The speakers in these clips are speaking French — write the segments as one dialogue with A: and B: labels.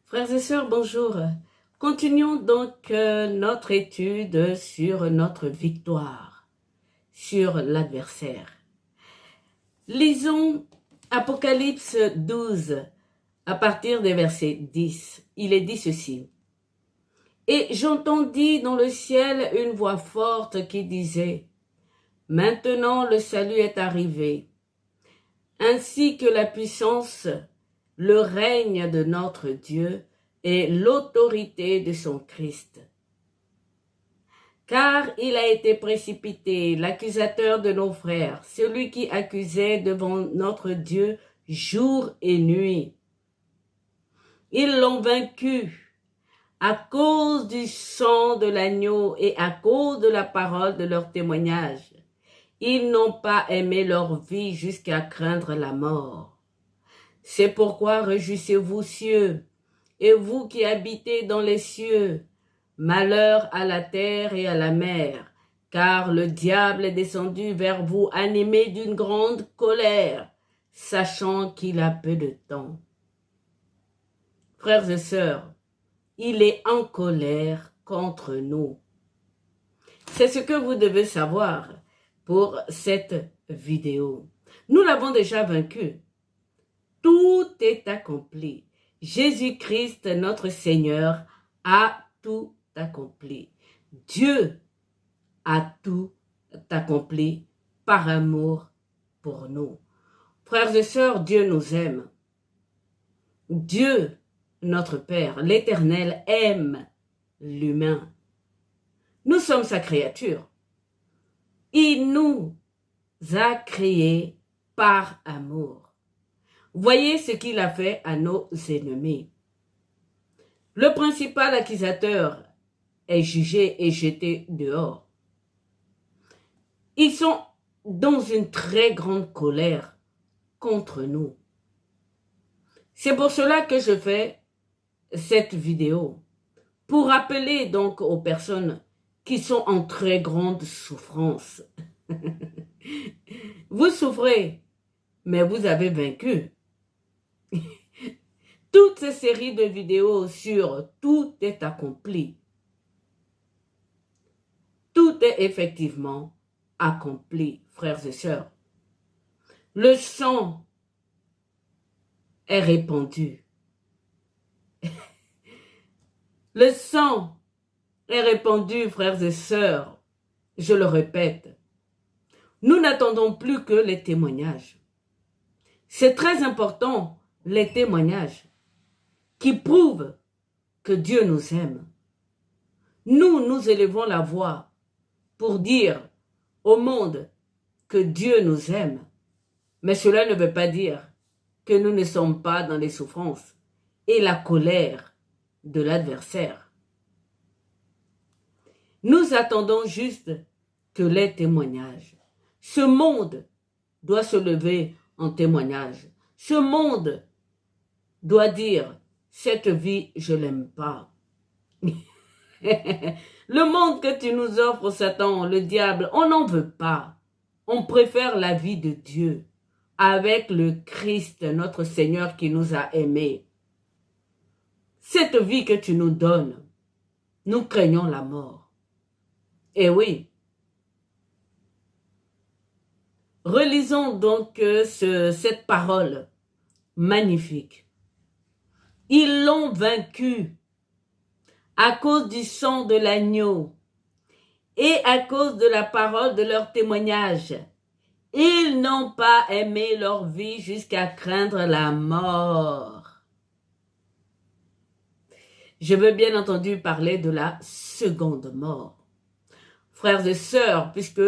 A: Frères et sœurs, bonjour. Continuons donc notre étude sur notre victoire, sur l'adversaire. Lisons Apocalypse 12 à partir des versets 10. Il est dit ceci. « Et j'entendis dans le ciel une voix forte qui disait, « Maintenant le salut est arrivé, ainsi que la puissance, le règne de notre Dieu et l'autorité de son Christ. Car il a été précipité, l'accusateur de nos frères, celui qui accusait devant notre Dieu jour et nuit. Ils l'ont vaincu à cause du sang de l'agneau et à cause de la parole de leur témoignage. Ils n'ont pas aimé leur vie jusqu'à craindre la mort. C'est pourquoi réjouissez-vous, cieux, et vous qui habitez dans les cieux, malheur à la terre et à la mer, car le diable est descendu vers vous animé d'une grande colère, sachant qu'il a peu de temps. Frères et sœurs, il est en colère contre nous. C'est ce que vous devez savoir pour cette vidéo. Nous l'avons déjà vaincu. Tout est accompli. Jésus-Christ, notre Seigneur, a tout accompli. Dieu a tout accompli par amour pour nous. Frères et sœurs, Dieu nous aime. Dieu, notre Père, l'Éternel, aime l'humain. Nous sommes sa créature. Il nous a créés par amour. Voyez ce qu'il a fait à nos ennemis. Le principal accusateur est jugé et jeté dehors. Ils sont dans une très grande colère contre nous. C'est pour cela que je fais cette vidéo, pour rappeler donc aux personnes qui sont en très grande souffrance. Vous souffrez, mais vous avez vaincu. Toutes ces séries de vidéos sur tout est accompli. Tout est effectivement accompli, frères et sœurs. Le sang est répandu. Le sang est répandu, frères et sœurs. Je le répète. Nous n'attendons plus que les témoignages. C'est très important, les témoignages qui prouvent que Dieu nous aime. Nous élevons la voix pour dire au monde que Dieu nous aime. Mais cela ne veut pas dire que nous ne sommes pas dans les souffrances et la colère de l'adversaire. Nous attendons juste que les témoignages. Ce monde doit se lever en témoignage. Ce monde doit dire, cette vie, je l'aime pas. Le monde que tu nous offres, Satan, le diable, on n'en veut pas. On préfère la vie de Dieu avec le Christ, notre Seigneur qui nous a aimés. Cette vie que tu nous donnes, nous craignons la mort. Et oui. Relisons donc cette parole magnifique. Ils l'ont vaincu à cause du sang de l'agneau et à cause de la parole de leur témoignage. Ils n'ont pas aimé leur vie jusqu'à craindre la mort. Je veux bien entendu parler de la seconde mort. Frères et sœurs, puisque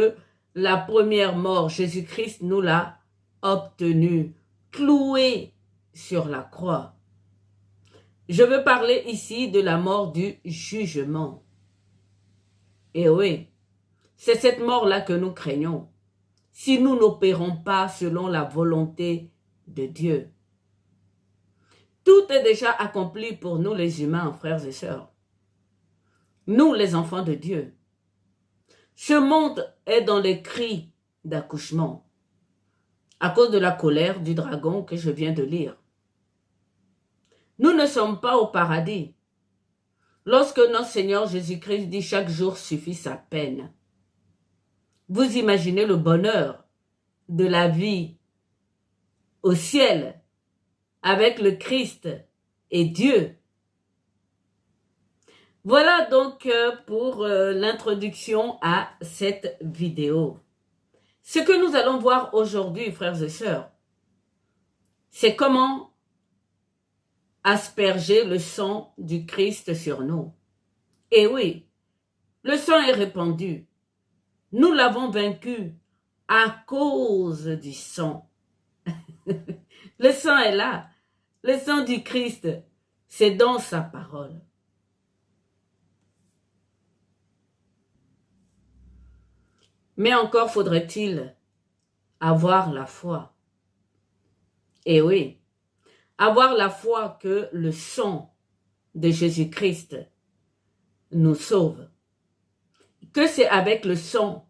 A: la première mort, Jésus-Christ nous l'a obtenue, cloué sur la croix. Je veux parler ici de la mort du jugement. Et oui, c'est cette mort-là que nous craignons, si nous n'opérons pas selon la volonté de Dieu. Tout est déjà accompli pour nous les humains, frères et sœurs. Nous, les enfants de Dieu. Ce monde est dans les cris d'accouchement, à cause de la colère du dragon que je viens de lire. Nous ne sommes pas au paradis. Lorsque notre Seigneur Jésus-Christ dit chaque jour suffit sa peine, vous imaginez le bonheur de la vie au ciel avec le Christ et Dieu. Voilà donc pour l'introduction à cette vidéo. Ce que nous allons voir aujourd'hui, frères et sœurs, c'est comment asperger le sang du Christ sur nous. Et oui, le sang est répandu. Nous l'avons vaincu à cause du sang. Le sang est là. Le sang du Christ, c'est dans sa parole. Mais encore faudrait-il avoir la foi. Et oui, avoir la foi que le sang de Jésus-Christ nous sauve. Que c'est avec le sang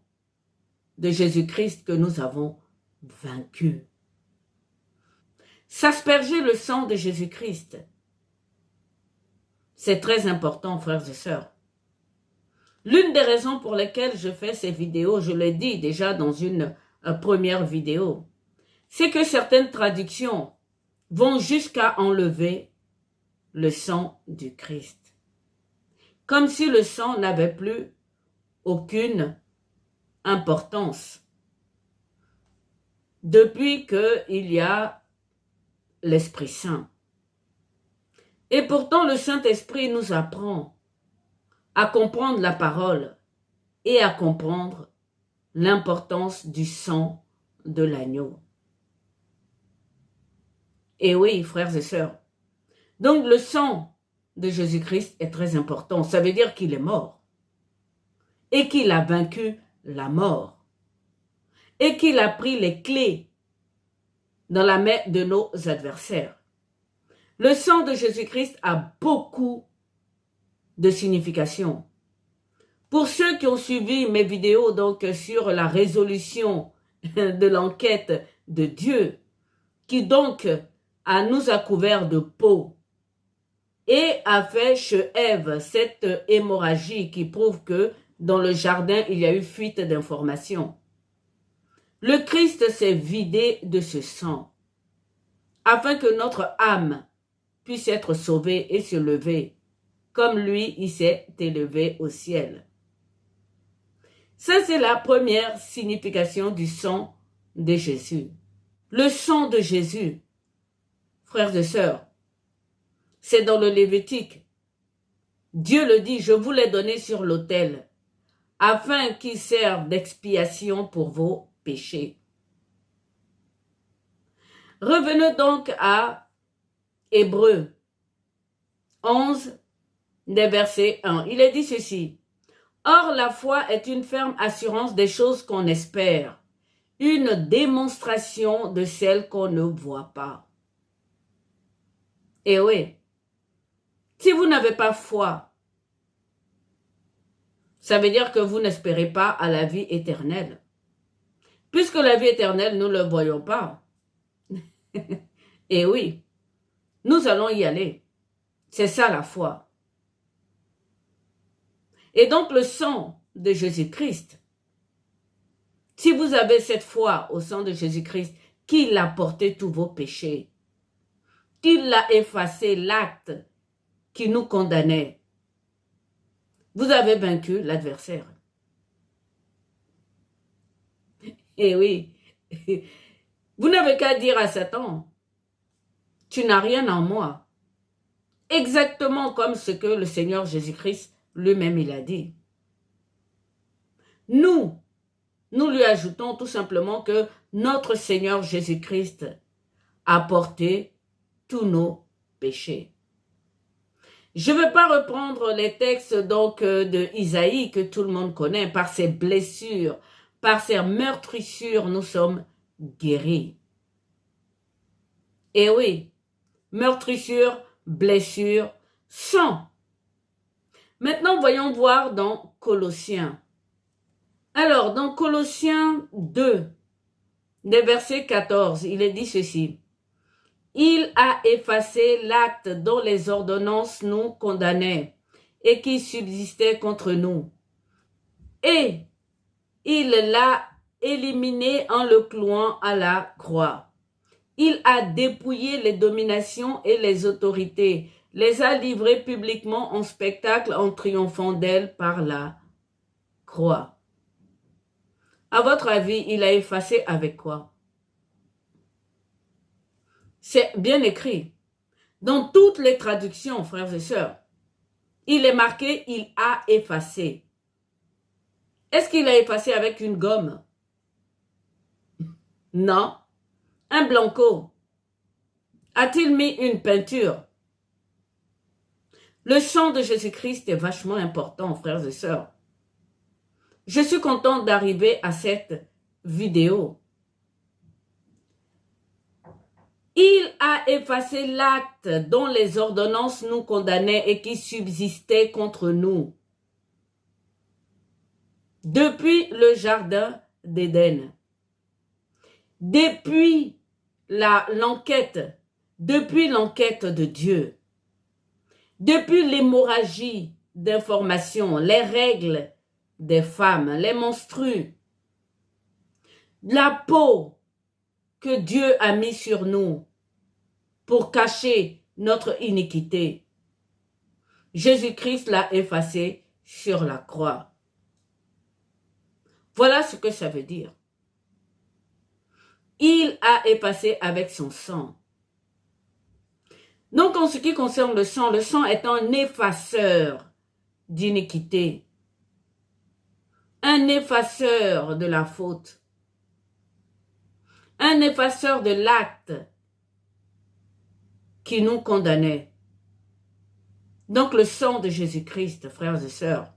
A: de Jésus-Christ que nous avons vaincu. S'asperger le sang de Jésus-Christ, c'est très important, frères et sœurs. L'une des raisons pour lesquelles je fais ces vidéos, je l'ai dit déjà dans une première vidéo, c'est que certaines traductions vont jusqu'à enlever le sang du Christ. Comme si le sang n'avait plus aucune importance. Depuis qu'il y a l'Esprit Saint. Et pourtant, le Saint-Esprit nous apprend à comprendre la parole et à comprendre l'importance du sang de l'agneau. Et oui, frères et sœurs. Donc, le sang de Jésus-Christ est très important. Ça veut dire qu'il est mort et qu'il a vaincu la mort et qu'il a pris les clés dans la main de nos adversaires. Le sang de Jésus-Christ a beaucoup de signification. Pour ceux qui ont suivi mes vidéos donc sur la résolution de l'enquête de Dieu, qui donc nous a couvert de peau et a fait chez Ève cette hémorragie qui prouve que dans le jardin, il y a eu fuite d'informations. Le Christ s'est vidé de ce sang afin que notre âme puisse être sauvée et se lever comme lui, il s'est élevé au ciel. Ça, c'est la première signification du sang de Jésus. Le sang de Jésus, frères et sœurs, c'est dans le Lévitique. Dieu le dit, je vous l'ai donné sur l'autel, afin qu'il serve d'expiation pour vos péchés. Revenons donc à Hébreux 11, des versets 1. Il est dit ceci. Or, la foi est une ferme assurance des choses qu'on espère, une démonstration de celles qu'on ne voit pas. Et oui, si vous n'avez pas foi, ça veut dire que vous n'espérez pas à la vie éternelle. Puisque la vie éternelle, nous ne le voyons pas. Et oui, nous allons y aller. C'est ça la foi. Et donc le sang de Jésus-Christ, si vous avez cette foi au sang de Jésus-Christ, qu'il a porté tous vos péchés, qu'il a effacé l'acte qui nous condamnait, vous avez vaincu l'adversaire. Et oui, vous n'avez qu'à dire à Satan, tu n'as rien en moi. Exactement comme ce que le Seigneur Jésus-Christ lui-même il a dit. Nous lui ajoutons tout simplement que notre Seigneur Jésus-Christ a porté tous nos péchés. Je ne vais pas reprendre les textes donc de Isaïe que tout le monde connaît. Par ses blessures, par ses meurtrissures, nous sommes guéris. Et oui, meurtrissures, blessures, sang. Maintenant, voyons voir dans Colossiens. Alors, dans Colossiens 2, des versets 14, il est dit ceci. Il a effacé l'acte dont les ordonnances nous condamnaient et qui subsistait contre nous. Et il l'a éliminé en le clouant à la croix. Il a dépouillé les dominations et les autorités, les a livrées publiquement en spectacle en triomphant d'elles par la croix. À votre avis, il a effacé avec quoi? C'est bien écrit. Dans toutes les traductions, frères et sœurs, il est marqué « il a effacé ». Est-ce qu'il a effacé avec une gomme? Non. Un blanco. A-t-il mis une peinture? Le sang de Jésus-Christ est vachement important, frères et sœurs. Je suis contente d'arriver à cette vidéo. Il a effacé l'acte dont les ordonnances nous condamnaient et qui subsistait contre nous. Depuis le jardin d'Éden. Depuis l'enquête de Dieu. Depuis l'hémorragie d'informations, les règles des femmes, les menstrues, la peau que Dieu a mis sur nous pour cacher notre iniquité. Jésus-Christ l'a effacé sur la croix. Voilà ce que ça veut dire. Il a effacé avec son sang. Donc, en ce qui concerne le sang est un effaceur d'iniquité, un effaceur de la faute, un effaceur de l'acte qui nous condamnait. Donc, le sang de Jésus-Christ, frères et sœurs,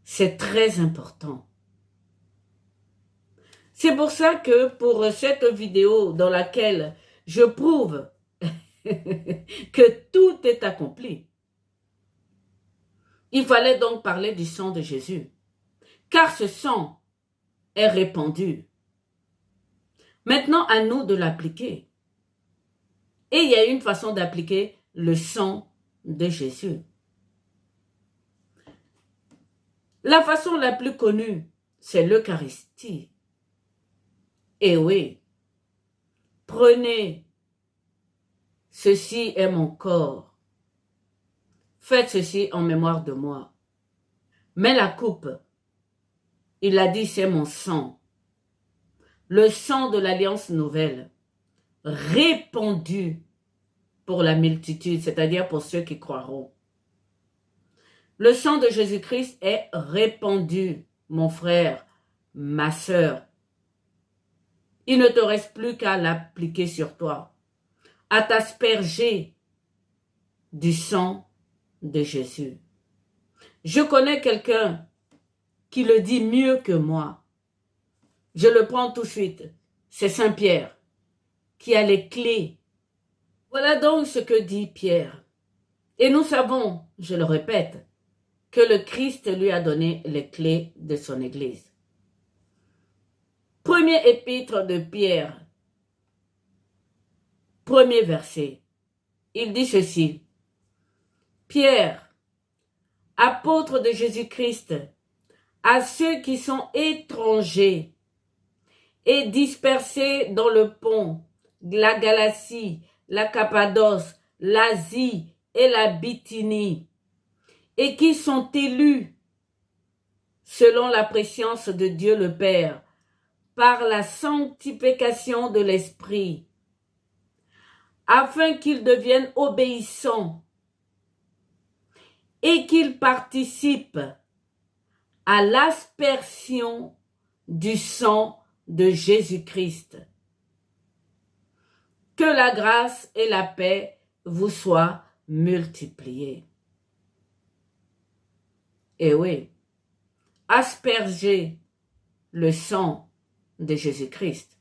A: c'est très important. C'est pour ça que pour cette vidéo dans laquelle je prouve que tout est accompli, il fallait donc parler du sang de Jésus. Car ce sang est répandu. Maintenant, à nous de l'appliquer. Et il y a une façon d'appliquer le sang de Jésus. La façon la plus connue, c'est l'Eucharistie. Et oui, prenez, ceci est mon corps. Faites ceci en mémoire de moi. Mais la coupe, il a dit, c'est mon sang. Le sang de l'Alliance nouvelle, répandu pour la multitude, c'est-à-dire pour ceux qui croiront. Le sang de Jésus-Christ est répandu, mon frère, ma sœur. Il ne te reste plus qu'à l'appliquer sur toi, à t'asperger du sang de Jésus. Je connais quelqu'un qui le dit mieux que moi. Je le prends tout de suite. C'est Saint Pierre qui a les clés. Voilà donc ce que dit Pierre. Et nous savons, je le répète, que le Christ lui a donné les clés de son Église. Premier épître de Pierre, premier verset. Il dit ceci. Pierre, apôtre de Jésus-Christ, à ceux qui sont étrangers et dispersés dans le Pont, la Galatie, la Cappadoce, l'Asie et la Bithynie, et qui sont élus selon la préscience de Dieu le Père, par la sanctification de l'Esprit, afin qu'ils deviennent obéissants et qu'ils participent à l'aspersion du sang de Jésus-Christ. Que la grâce et la paix vous soient multipliées. Et oui, asperger le sang de Jésus-Christ,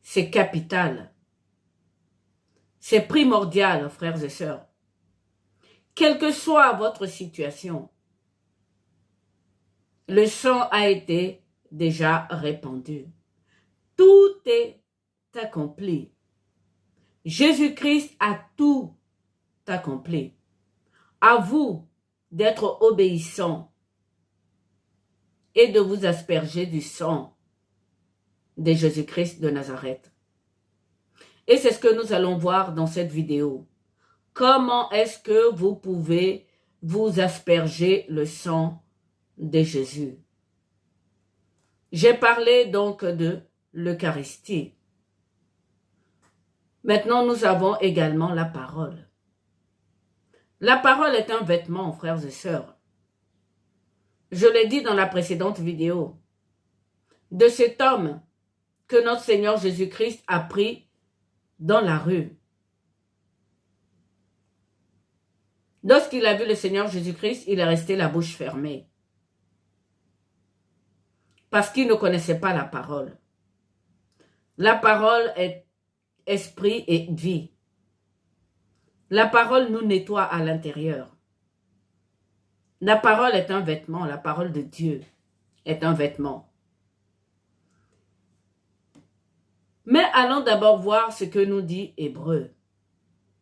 A: c'est capital. C'est primordial, frères et sœurs. Quelle que soit votre situation, le sang a été déjà répandu. tout est accompli. Jésus-Christ a tout accompli. À vous d'être obéissants et de vous asperger du sang de Jésus-Christ de Nazareth. Et c'est ce que nous allons voir dans cette vidéo. Comment est-ce que vous pouvez vous asperger le sang de Jésus? J'ai parlé donc de l'Eucharistie. Maintenant, nous avons également la parole. La parole est un vêtement, frères et sœurs. Je l'ai dit dans la précédente vidéo. De cet homme que notre Seigneur Jésus-Christ a pris dans la rue. Lorsqu'il a vu le Seigneur Jésus-Christ, il est resté la bouche fermée. Parce qu'il ne connaissait pas la parole. La parole est esprit et vie. La parole nous nettoie à l'intérieur. La parole est un vêtement, la parole de Dieu est un vêtement. Mais allons d'abord voir ce que nous dit Hébreu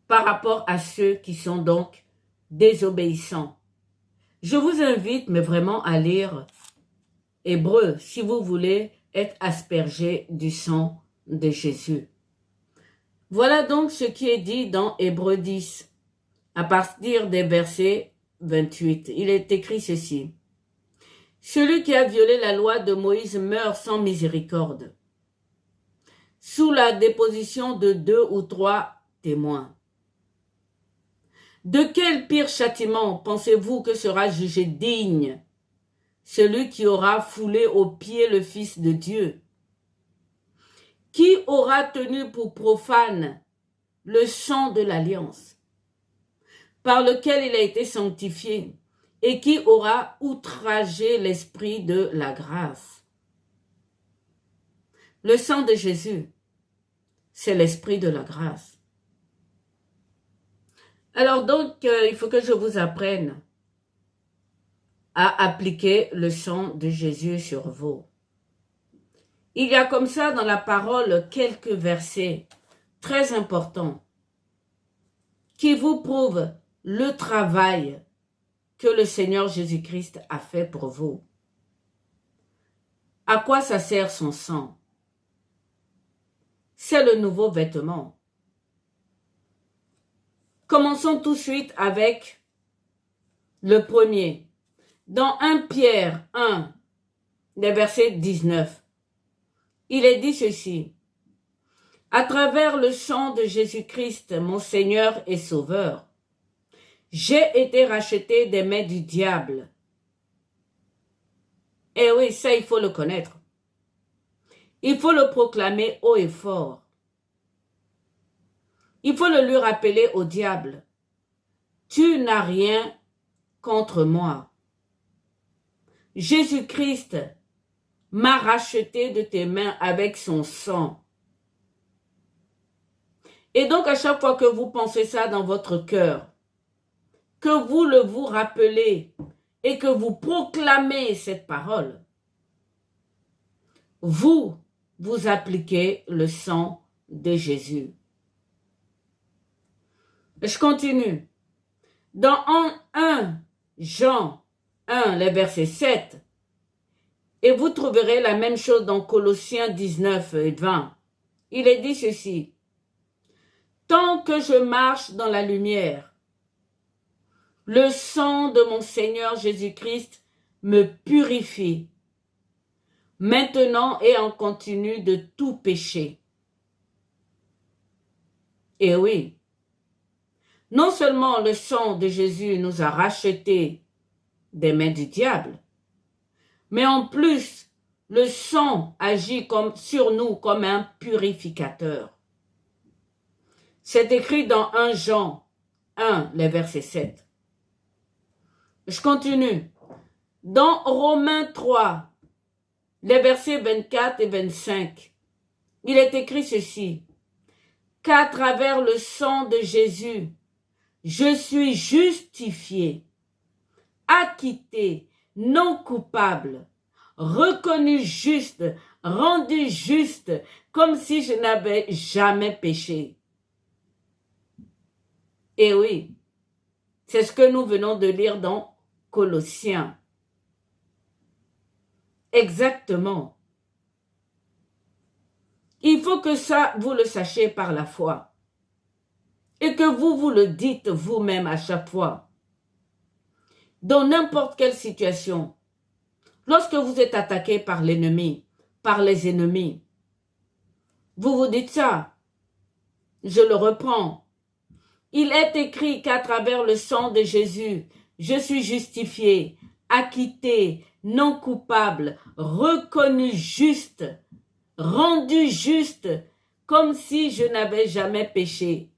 A: par rapport à ceux qui sont donc désobéissants. Je vous invite mais vraiment à lire Hébreu si vous voulez être aspergé du sang de Jésus. Voilà donc ce qui est dit dans Hébreu 10, à partir des versets 28. Il est écrit ceci. Celui qui a violé la loi de Moïse meurt sans miséricorde, sous la déposition de 2 ou 3 témoins. De quel pire châtiment pensez-vous que sera jugé digne celui qui aura foulé aux pieds le Fils de Dieu? Qui aura tenu pour profane le sang de l'alliance, par lequel il a été sanctifié, et qui aura outragé l'esprit de la grâce? Le sang de Jésus, c'est l'esprit de la grâce. Alors donc, il faut que je vous apprenne à appliquer le sang de Jésus sur vous. Il y a comme ça dans la parole quelques versets très importants qui vous prouvent le travail que le Seigneur Jésus-Christ a fait pour vous. À quoi ça sert son sang? C'est le nouveau vêtement. Commençons tout de suite avec le premier. Dans 1 Pierre 1, les versets 19. Il est dit ceci. À travers le sang de Jésus-Christ, mon Seigneur et Sauveur, j'ai été racheté des mains du diable. Eh oui, ça il faut le connaître. Il faut le proclamer haut et fort. Il faut le lui rappeler au diable. Tu n'as rien contre moi. Jésus-Christ m'a racheté de tes mains avec son sang. Et donc à chaque fois que vous pensez ça dans votre cœur, que vous le vous rappelez et que vous proclamez cette parole, vous appliquez le sang de Jésus. Je continue. Dans 1 Jean 1, les versets 7, et vous trouverez la même chose dans Colossiens 19 et 20. Il est dit ceci. Tant que je marche dans la lumière, le sang de mon Seigneur Jésus-Christ me purifie, maintenant et en continu de tout péché. Et oui, non seulement le sang de Jésus nous a rachetés des mains du diable, mais en plus, le sang agit sur nous comme un purificateur. C'est écrit dans 1 Jean 1, les versets 7. Je continue. Dans Romains 3, les versets 24 et 25, il est écrit ceci. Qu'à travers le sang de Jésus, je suis justifié, acquitté, non coupable, reconnu juste rendu juste, comme si je n'avais jamais péché. Et oui, c'est ce que nous venons de lire dans Colossiens. Exactement. Il faut que ça, vous le sachiez par la foi. Et que vous le dites vous-même à chaque fois. Dans n'importe quelle situation. Lorsque vous êtes attaqué par l'ennemi, par les ennemis, vous vous dites ça. Je le reprends. Il est écrit qu'à travers le sang de Jésus, je suis justifié, acquitté, non coupable, reconnu juste, rendu juste, comme si je n'avais jamais péché.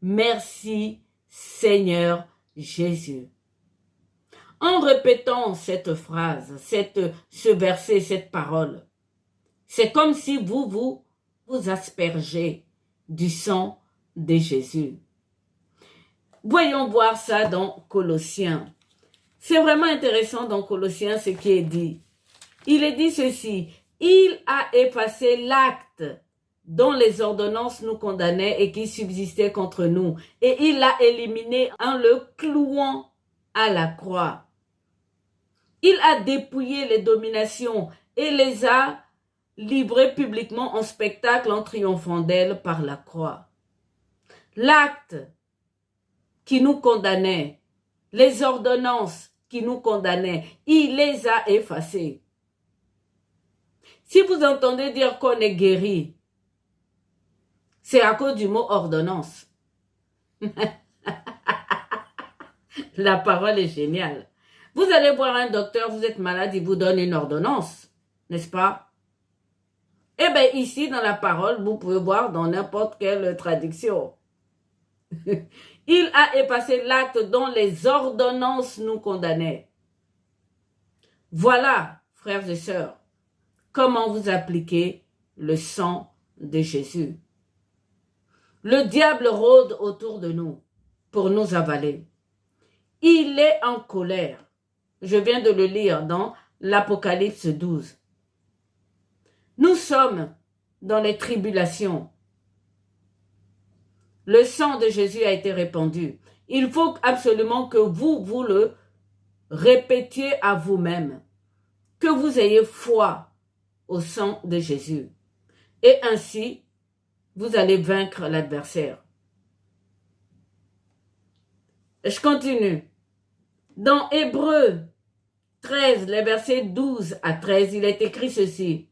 A: Merci Seigneur Jésus. En répétant cette phrase, ce verset, cette parole, c'est comme si vous aspergez du sang de Jésus. Voyons voir ça dans Colossiens. C'est vraiment intéressant dans Colossiens ce qui est dit. Il est dit ceci, il a effacé l'acte dont les ordonnances nous condamnaient et qui subsistait contre nous, et il l'a éliminé en le clouant à la croix. Il a dépouillé les dominations et les a livrées publiquement en spectacle en triomphant d'elles par la croix. L'acte qui nous condamnait, les ordonnances qui nous condamnaient, il les a effacées. Si vous entendez dire qu'on est guéri, c'est à cause du mot ordonnance. La parole est géniale. Vous allez voir un docteur, vous êtes malade, il vous donne une ordonnance, n'est-ce pas? Eh bien, ici, dans la parole, vous pouvez voir dans n'importe quelle traduction. Il a effacé l'acte dont les ordonnances nous condamnaient. Voilà, frères et sœurs, comment vous appliquez le sang de Jésus. Le diable rôde autour de nous pour nous avaler. Il est en colère. Je viens de le lire dans l'Apocalypse 12. Nous sommes dans les tribulations. Le sang de Jésus a été répandu. Il faut absolument que vous le répétiez à vous-même. Que vous ayez foi au sang de Jésus. Et ainsi, vous allez vaincre l'adversaire. Je continue. Dans Hébreux 13, les versets 12 à 13, il est écrit ceci.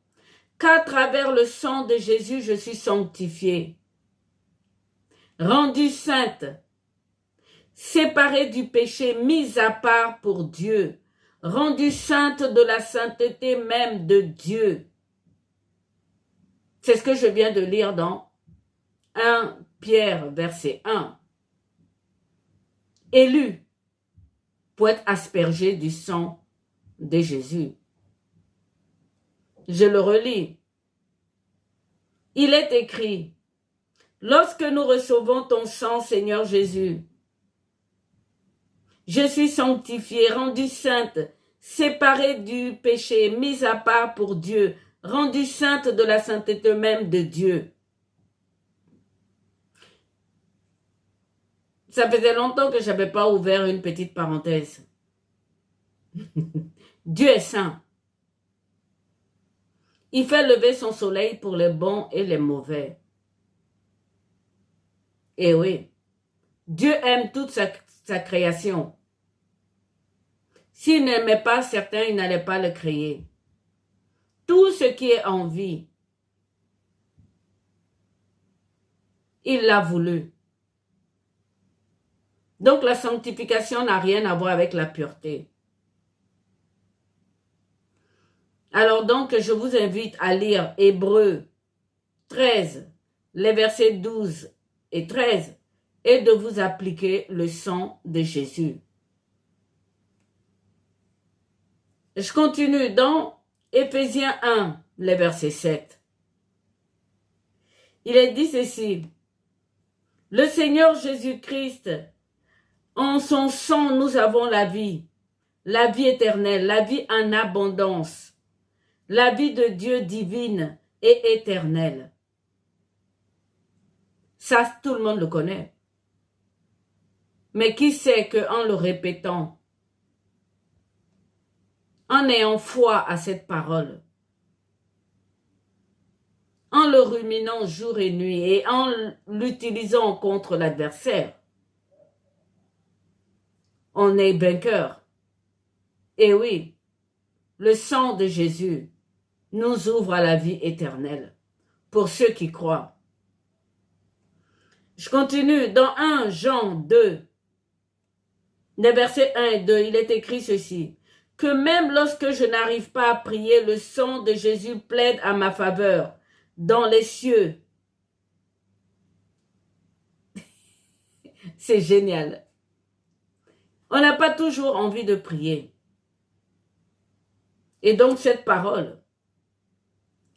A: Qu'à travers le sang de Jésus, je suis sanctifié, rendu sainte, séparée du péché, mise à part pour Dieu, rendue sainte de la sainteté même de Dieu. C'est ce que je viens de lire dans 1 Pierre, verset 1. Élu pour être aspergé du sang de Jésus. Je le relis. Il est écrit, lorsque nous recevons ton sang, Seigneur Jésus, je suis sanctifiée, rendue sainte, séparée du péché, mise à part pour Dieu, rendue sainte de la sainteté même de Dieu. Ça faisait longtemps que je n'avais pas ouvert une petite parenthèse. Dieu est saint. Il fait lever son soleil pour les bons et les mauvais. Et oui, Dieu aime toute sa création. S'il n'aimait pas certains, il n'allait pas le créer. Tout ce qui est en vie, il l'a voulu. Donc la sanctification n'a rien à voir avec la pureté. Alors donc, je vous invite à lire Hébreux 13, les versets 12 et 13, et de vous appliquer le sang de Jésus. Je continue dans Éphésiens 1, les versets 7. Il est dit ceci. Le Seigneur Jésus-Christ, en son sang, nous avons la vie éternelle, la vie en abondance. la vie de Dieu divine et éternelle. Ça, tout le monde le connaît. Mais qui sait qu'en le répétant, en ayant foi à cette parole, en le ruminant jour et nuit et en l'utilisant contre l'adversaire, on est vainqueur. Et oui, le sang de Jésus nous ouvre à la vie éternelle pour ceux qui croient. Je continue dans 1 Jean 2, les versets 1 et 2, il est écrit ceci. Que même lorsque je n'arrive pas à prier, le sang de Jésus plaide à ma faveur dans les cieux. C'est génial. On n'a pas toujours envie de prier. Et donc cette parole,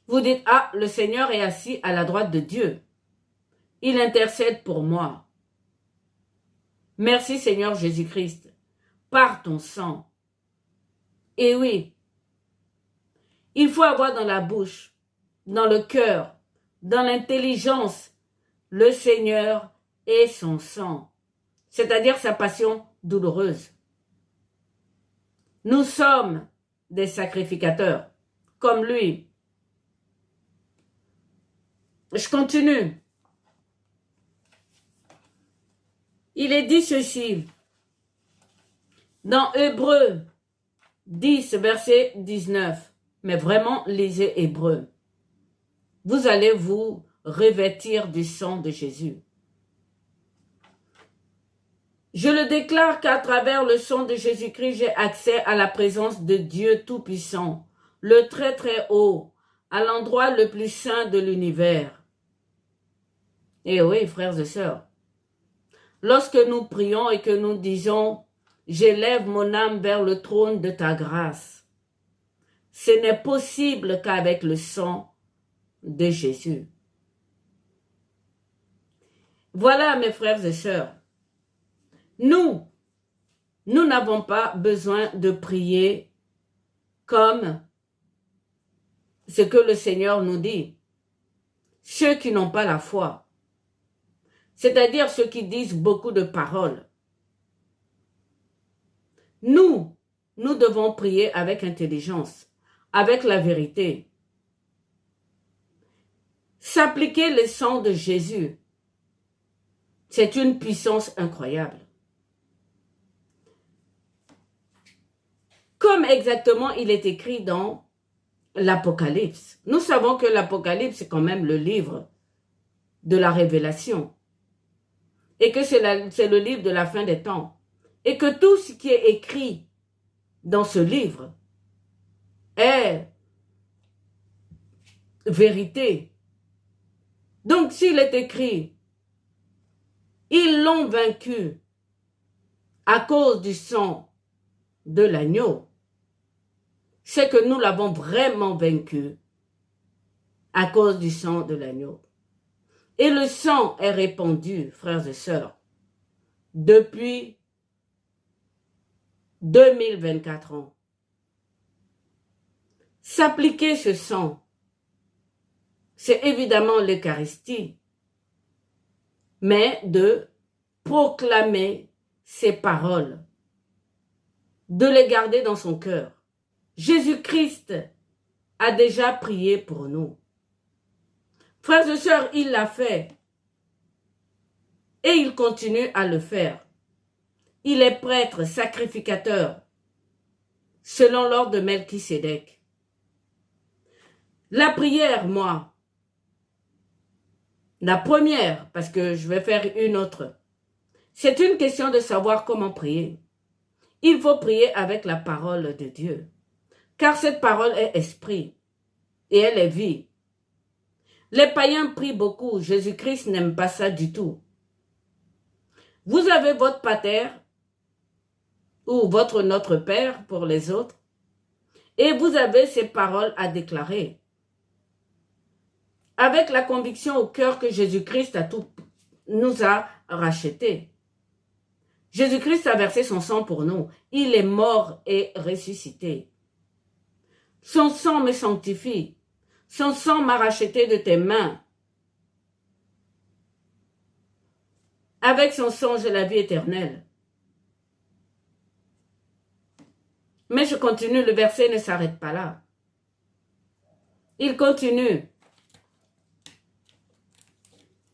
A: vous dites, ah, le Seigneur est assis à la droite de Dieu. Il intercède pour moi. Merci Seigneur Jésus-Christ, par ton sang. Et oui, il faut avoir dans la bouche, dans le cœur, dans l'intelligence, le Seigneur et son sang, c'est-à-dire sa passion douloureuse. Nous sommes des sacrificateurs, comme lui. Je continue. Il est dit ceci, dans Hébreux 10, verset 19, mais vraiment lisez Hébreux. Vous allez vous revêtir du sang de Jésus. Je le déclare qu'à travers le sang de Jésus-Christ, j'ai accès à la présence de Dieu Tout-Puissant, le très très haut, à l'endroit le plus saint de l'univers. Et oui, frères et sœurs, lorsque nous prions et que nous disons « J'élève mon âme vers le trône de ta grâce », ce n'est possible qu'avec le sang de Jésus. Voilà, mes frères et sœurs, nous n'avons pas besoin de prier comme ce que le Seigneur nous dit. Ceux qui n'ont pas la foi, c'est-à-dire ceux qui disent beaucoup de paroles. Nous devons prier avec intelligence, avec la vérité. S'appliquer le sang de Jésus, c'est une puissance incroyable. Comme exactement il est écrit dans l'Apocalypse. Nous savons que l'Apocalypse, c'est quand même le livre de la révélation. Et que c'est le livre de la fin des temps. Et que tout ce qui est écrit dans ce livre est vérité. Donc s'il est écrit, ils l'ont vaincu à cause du sang de l'agneau, c'est que nous l'avons vraiment vaincu à cause du sang de l'agneau. Et le sang est répandu, frères et sœurs, depuis 2024 ans. S'appliquer ce sang, c'est évidemment l'Eucharistie, mais de proclamer ces paroles, de les garder dans son cœur. Jésus-Christ a déjà prié pour nous. Frères et sœurs, il l'a fait et il continue à le faire. Il est prêtre, sacrificateur, selon l'ordre de Melchisédek. La prière, moi, la première, parce que je vais faire une autre, c'est une question de savoir comment prier. Il faut prier avec la parole de Dieu, car cette parole est esprit et elle est vie. Les païens prient beaucoup, Jésus-Christ n'aime pas ça du tout. Vous avez votre pater ou votre Notre Père pour les autres et vous avez ces paroles à déclarer avec la conviction au cœur que Jésus-Christ nous a rachetés. Jésus-Christ a versé son sang pour nous. Il est mort et ressuscité. Son sang me sanctifie. Son sang m'a racheté de tes mains. Avec son sang, j'ai la vie éternelle. Mais je continue, le verset ne s'arrête pas là. Il continue.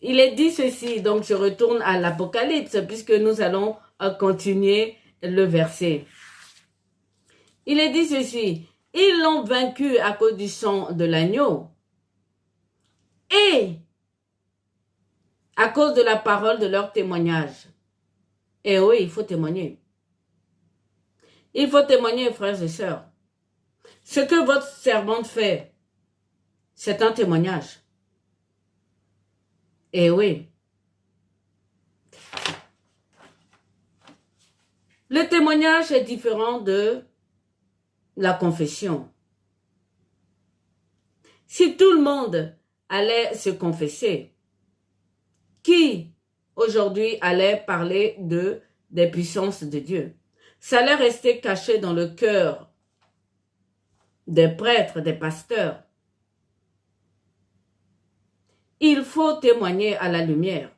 A: Il est dit ceci, donc je retourne à l'Apocalypse puisque nous allons continuer le verset. Il est dit ceci, ils l'ont vaincu à cause du sang de l'agneau et à cause de la parole de leur témoignage. Et oui, il faut témoigner. Il faut témoigner, frères et sœurs. Ce que votre servante fait, c'est un témoignage. Et oui. Le témoignage est différent de la confession. Si tout le monde allait se confesser, qui aujourd'hui allait parler des puissances de Dieu? Ça allait rester caché dans le cœur des prêtres, des pasteurs. Il faut témoigner à la lumière.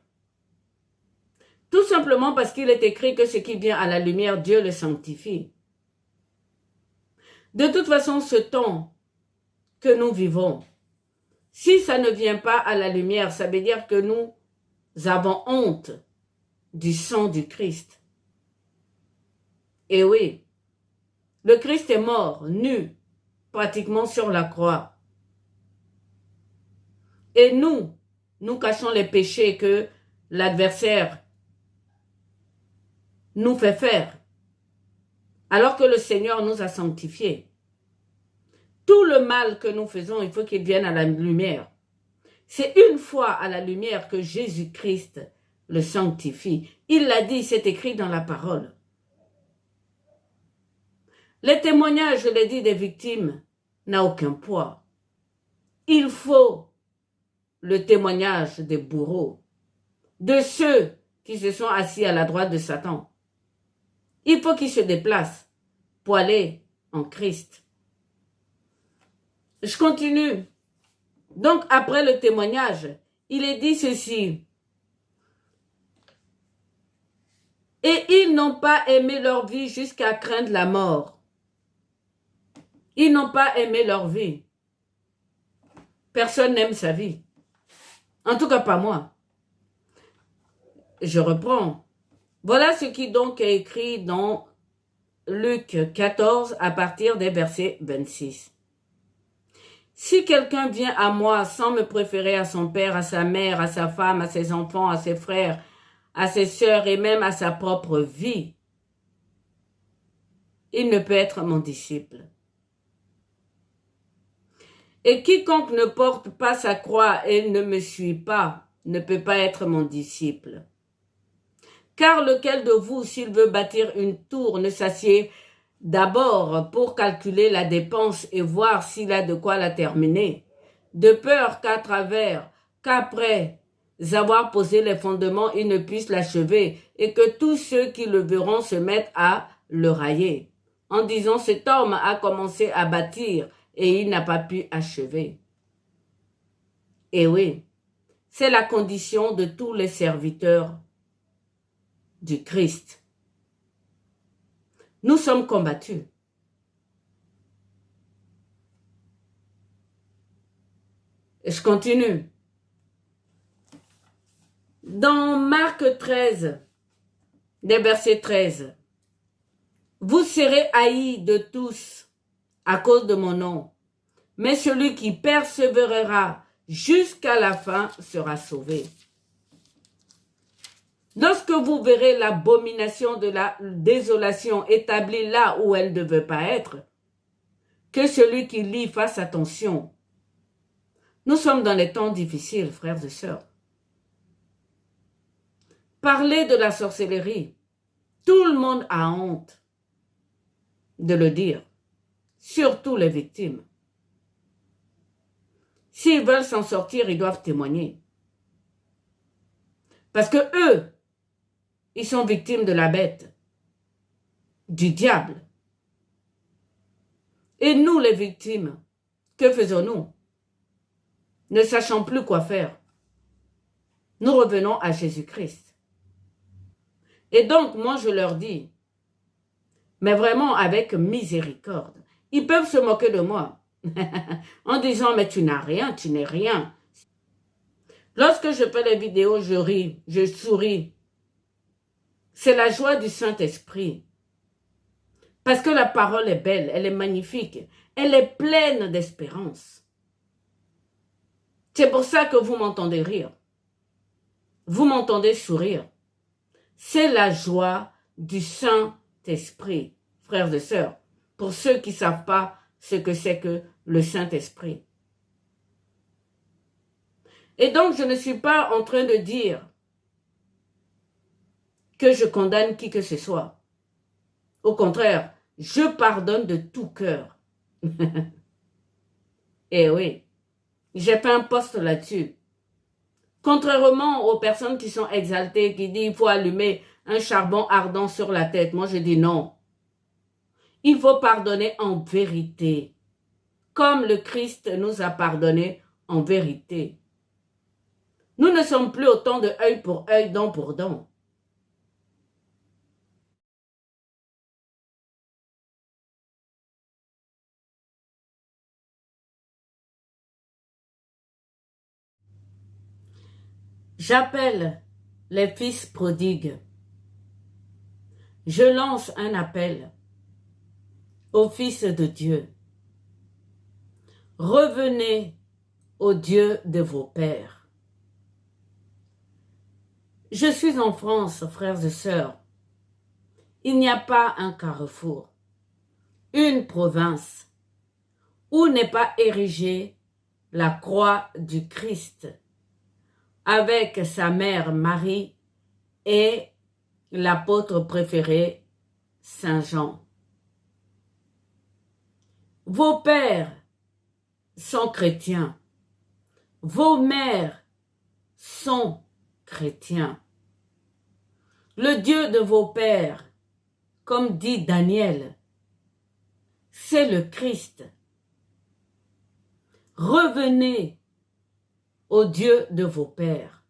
A: Tout simplement parce qu'il est écrit que ce qui vient à la lumière, Dieu le sanctifie. De toute façon, ce temps que nous vivons, si ça ne vient pas à la lumière, ça veut dire que nous avons honte du sang du Christ. Et oui, le Christ est mort, nu, pratiquement sur la croix. Et nous cachons les péchés que l'adversaire nous fait faire, alors que le Seigneur nous a sanctifiés. Tout le mal que nous faisons, il faut qu'il vienne à la lumière. C'est une fois à la lumière que Jésus-Christ le sanctifie. Il l'a dit, c'est écrit dans la parole. Les témoignages, je l'ai dit, des victimes n'a aucun poids. Il faut le témoignage des bourreaux, de ceux qui se sont assis à la droite de Satan. Il faut qu'ils se déplacent pour aller en Christ. Je continue. Donc, après le témoignage, il est dit ceci. Et ils n'ont pas aimé leur vie jusqu'à craindre la mort. Ils n'ont pas aimé leur vie. Personne n'aime sa vie. En tout cas, pas moi. Je reprends. Voilà ce qui donc est écrit dans Luc 14 à partir des versets 26. Si quelqu'un vient à moi sans me préférer à son père, à sa mère, à sa femme, à ses enfants, à ses frères, à ses sœurs et même à sa propre vie, il ne peut être mon disciple. Et quiconque ne porte pas sa croix et ne me suit pas, ne peut pas être mon disciple. Car lequel de vous, s'il veut bâtir une tour, ne s'assied d'abord pour calculer la dépense et voir s'il a de quoi la terminer, de peur qu'après avoir posé les fondements, il ne puisse l'achever et que tous ceux qui le verront se mettent à le railler, en disant cet homme a commencé à bâtir et il n'a pas pu achever. Et oui, c'est la condition de tous les serviteurs du Christ. Nous sommes combattus. Et je continue. Dans Marc 13, des versets 13, vous serez haïs de tous à cause de mon nom, mais celui qui persévérera jusqu'à la fin sera sauvé. Lorsque vous verrez l'abomination de la désolation établie là où elle ne veut pas être, que celui qui lit fasse attention. Nous sommes dans les temps difficiles, frères et sœurs. Parler de la sorcellerie, tout le monde a honte de le dire, surtout les victimes. S'ils veulent s'en sortir, ils doivent témoigner. Parce que eux, ils sont victimes de la bête, du diable. Et nous, les victimes, que faisons-nous? Ne sachant plus quoi faire. Nous revenons à Jésus-Christ. Et donc, moi, je leur dis, mais vraiment avec miséricorde. Ils peuvent se moquer de moi en disant, mais tu n'as rien, tu n'es rien. Lorsque je fais les vidéos, je ris, je souris. C'est la joie du Saint-Esprit. Parce que la parole est belle, elle est magnifique, elle est pleine d'espérance. C'est pour ça que vous m'entendez rire. Vous m'entendez sourire. C'est la joie du Saint-Esprit, frères et sœurs, pour ceux qui ne savent pas ce que c'est que le Saint-Esprit. Et donc, je ne suis pas en train de dire que je condamne qui que ce soit. Au contraire, je pardonne de tout cœur. Eh oui, j'ai fait un post là-dessus. Contrairement aux personnes qui sont exaltées, qui disent qu'il faut allumer un charbon ardent sur la tête, moi je dis non. Il faut pardonner en vérité, comme le Christ nous a pardonné en vérité. Nous ne sommes plus au temps de œil pour œil, dent pour dent. J'appelle les fils prodigues. Je lance un appel aux fils de Dieu. Revenez au Dieu de vos pères. Je suis en France, frères et sœurs. Il n'y a pas un carrefour, une province, où n'est pas érigée la croix du Christ, avec sa mère Marie et l'apôtre préféré, Saint Jean. Vos pères sont chrétiens, vos mères sont chrétiens. Le Dieu de vos pères, comme dit Daniel, c'est le Christ. Revenez au Dieu de vos pères.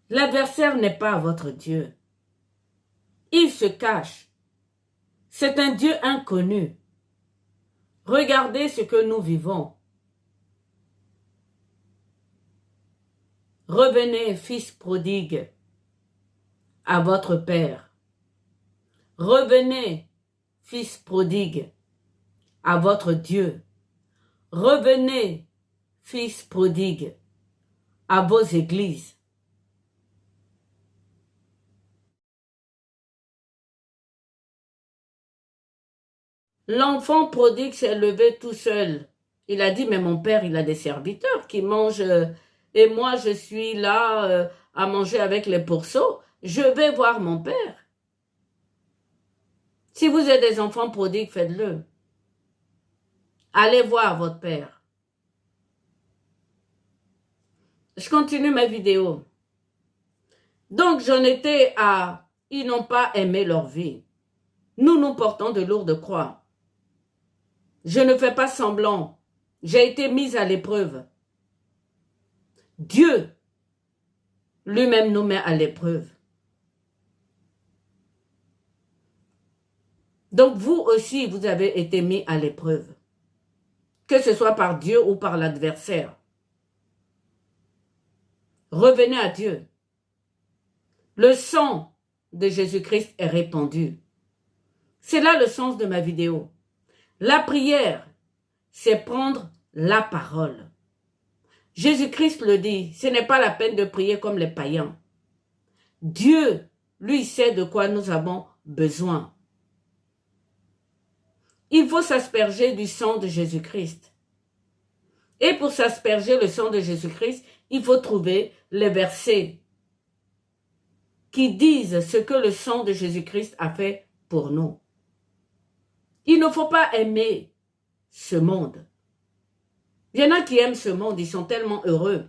A: L'adversaire n'est pas votre Dieu. Il se cache. C'est un Dieu inconnu. Regardez ce que nous vivons. Revenez, fils prodigue, à votre Père. Revenez, fils prodigue, à votre Dieu. Revenez, fils prodigue, à vos églises. L'enfant prodigue s'est levé tout seul. Il a dit, mais mon père, il a des serviteurs qui mangent, et moi, je suis là à manger avec les pourceaux. Je vais voir mon père. Si vous êtes des enfants prodigues, faites-le. Allez voir votre père. Je continue ma vidéo. Donc, j'en étais à... Ils n'ont pas aimé leur vie. Nous, nous portons de lourdes croix. Je ne fais pas semblant. J'ai été mise à l'épreuve. Dieu lui-même nous met à l'épreuve. Donc, vous aussi, vous avez été mis à l'épreuve. Que ce soit par Dieu ou par l'adversaire. Revenez à Dieu. Le sang de Jésus-Christ est répandu. C'est là le sens de ma vidéo. La prière, c'est prendre la parole. Jésus-Christ le dit, ce n'est pas la peine de prier comme les païens. Dieu, lui, sait de quoi nous avons besoin. Il faut s'asperger du sang de Jésus-Christ. Et pour s'asperger le sang de Jésus-Christ, il faut trouver les versets qui disent ce que le sang de Jésus-Christ a fait pour nous. Il ne faut pas aimer ce monde. Il y en a qui aiment ce monde, ils sont tellement heureux.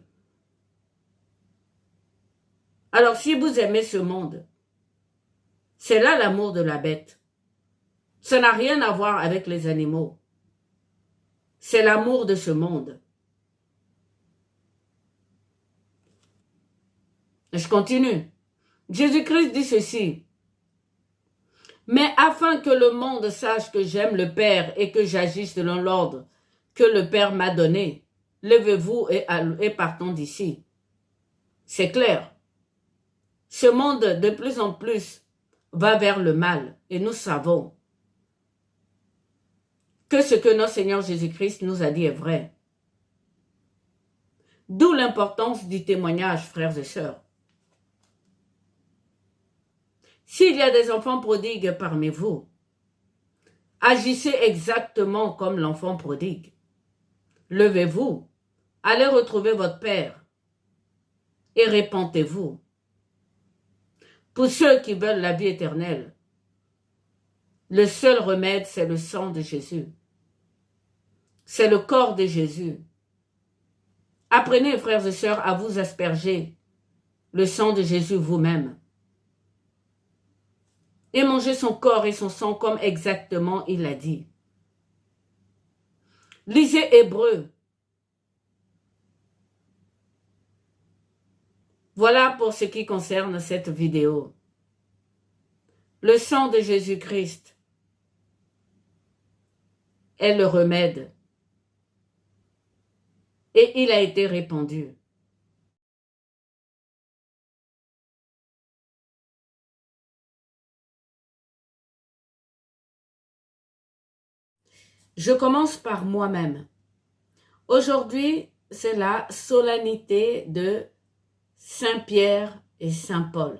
A: Alors si vous aimez ce monde, c'est là l'amour de la bête. Ça n'a rien à voir avec les animaux. C'est l'amour de ce monde. Je continue. Jésus-Christ dit ceci. Mais afin que le monde sache que j'aime le Père et que j'agis selon l'ordre que le Père m'a donné, levez-vous et partons d'ici. C'est clair. Ce monde, de plus en plus, va vers le mal. Et nous savons que ce que notre Seigneur Jésus-Christ nous a dit est vrai. D'où l'importance du témoignage, frères et sœurs. S'il y a des enfants prodigues parmi vous, agissez exactement comme l'enfant prodigue. Levez-vous, allez retrouver votre Père et répentez-vous. Pour ceux qui veulent la vie éternelle, le seul remède, c'est le sang de Jésus. C'est le corps de Jésus. Apprenez, frères et sœurs, à vous asperger le sang de Jésus vous-même. Et mangez son corps et son sang comme exactement il l'a dit. Lisez Hébreux. Voilà pour ce qui concerne cette vidéo. Le sang de Jésus-Christ est le remède. Et il a été répandu. Je commence par moi-même. Aujourd'hui, c'est la solennité de Saint-Pierre et Saint-Paul.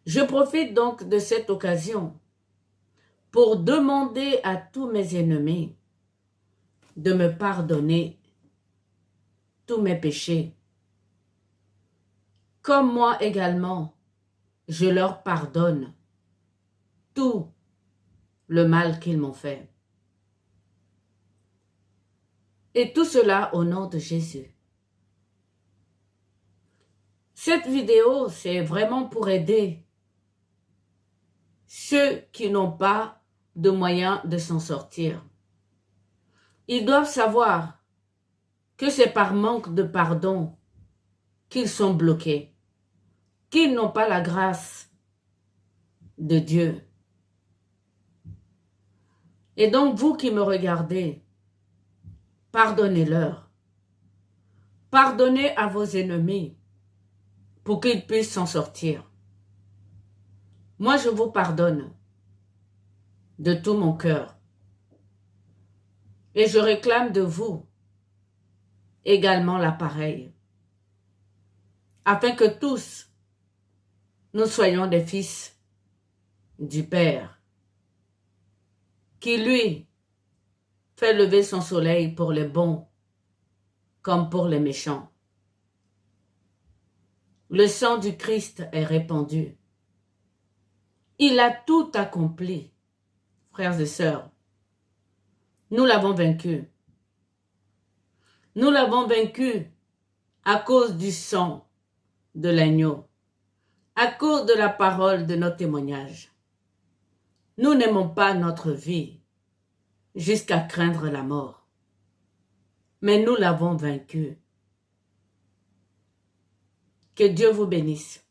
A: Je profite donc de cette occasion pour demander à tous mes ennemis de me pardonner tous mes péchés. Comme moi également, je leur pardonne tout le mal qu'ils m'ont fait. Et tout cela au nom de Jésus. Cette vidéo, c'est vraiment pour aider ceux qui n'ont pas de moyens de s'en sortir. Ils doivent savoir que c'est par manque de pardon qu'ils sont bloqués, qu'ils n'ont pas la grâce de Dieu. Et donc, vous qui me regardez, pardonnez-leur. Pardonnez à vos ennemis pour qu'ils puissent s'en sortir. Moi, je vous pardonne de tout mon cœur. Et je réclame de vous également l'appareil, afin que tous, nous soyons des fils du Père, qui lui fait lever son soleil pour les bons comme pour les méchants. Le sang du Christ est répandu. Il a tout accompli, frères et sœurs. Nous l'avons vaincu. Nous l'avons vaincu à cause du sang de l'agneau, à cause de la parole de notre témoignage. Nous n'aimons pas notre vie jusqu'à craindre la mort. Mais nous l'avons vaincu. Que Dieu vous bénisse.